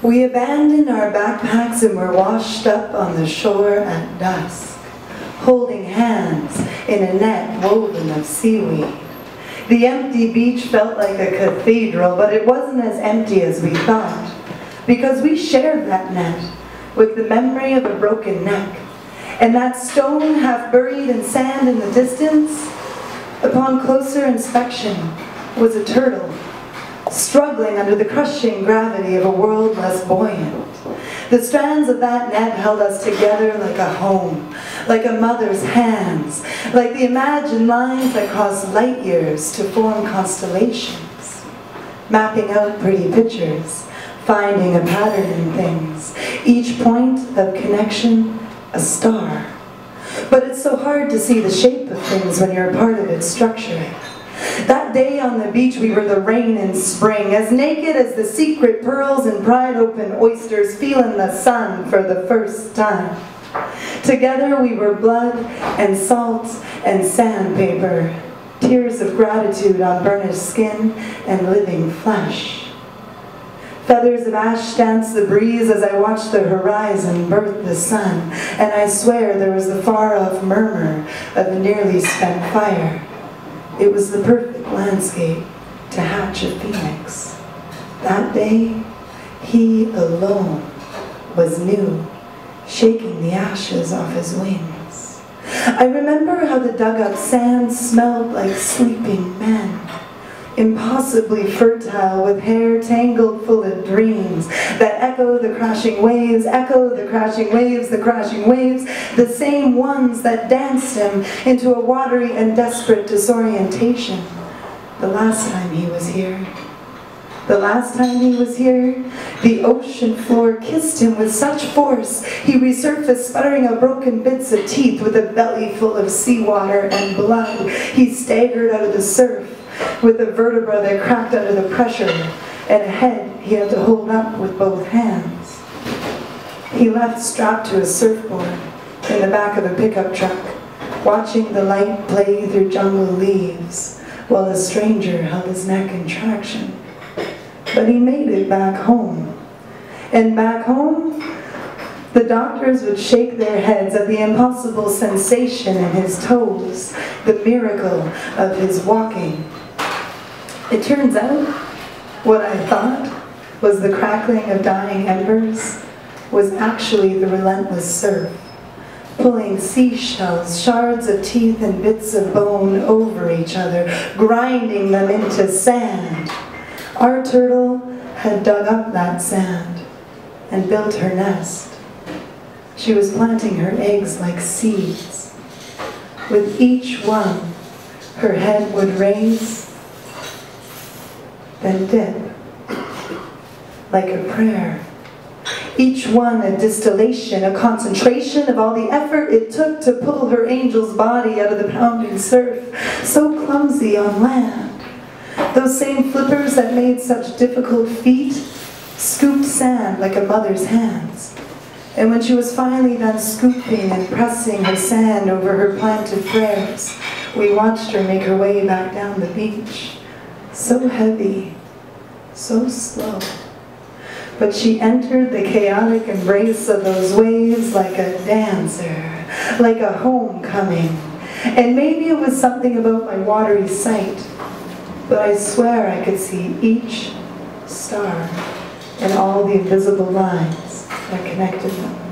We abandoned our backpacks and were washed up on the shore at dusk, holding hands in a net woven of seaweed. The empty beach felt like a cathedral, but it wasn't as empty as we thought, because we shared that net with the memory of a broken neck, and that stone half buried in sand in the distance, upon closer inspection, was a turtle, struggling under the crushing gravity of a world less buoyant. The strands of that net held us together like a home, like a mother's hands, like the imagined lines that cross light years to form constellations, mapping out pretty pictures, finding a pattern in things, each point of connection a star. But it's so hard to see the shape of things when you're a part of its structure. That day on the beach we were the rain in spring, as naked as the secret pearls and pried-open oysters, feeling the sun for the first time. Together we were blood and salt and sandpaper, tears of gratitude on burnished skin and living flesh. Feathers of ash danced the breeze as I watched the horizon birth the sun, and I swear there was the far-off murmur of a nearly spent fire. It was the perfect landscape to hatch a phoenix. That day, he alone was new, shaking the ashes off his wings. I remember how the dug-up sand smelled like sleeping men, impossibly fertile, with hair tangled full of dreams that echo the crashing waves, the crashing waves, the crashing waves, the same ones that danced him into a watery and desperate disorientation the last time he was here. The last time he was here, the ocean floor kissed him with such force, he resurfaced sputtering out broken bits of teeth with a belly full of seawater and blood. He staggered out of the surf with a vertebra that cracked under the pressure, and a head he had to hold up with both hands. He left strapped to a surfboard in the back of a pickup truck, watching the light play through jungle leaves, while a stranger held his neck in traction. But he made it back home. And back home, the doctors would shake their heads at the impossible sensation in his toes, the miracle of his walking. It turns out, what I thought was the crackling of dying embers was actually the relentless surf, pulling seashells, shards of teeth and bits of bone over each other, grinding them into sand. Our turtle had dug up that sand and built her nest. She was planting her eggs like seeds. With each one, her head would raise, then dip, like a prayer. Each one a distillation, a concentration of all the effort it took to pull her angel's body out of the pounding surf, so clumsy on land. Those same flippers that made such difficult feet scooped sand like a mother's hands. And when she was finally done scooping and pressing her sand over her planted prayers, we watched her make her way back down the beach. So heavy, so slow. But she entered the chaotic embrace of those waves like a dancer, like a homecoming. And maybe it was something about my watery sight, but I swear I could see each star and all the invisible lines that connected them.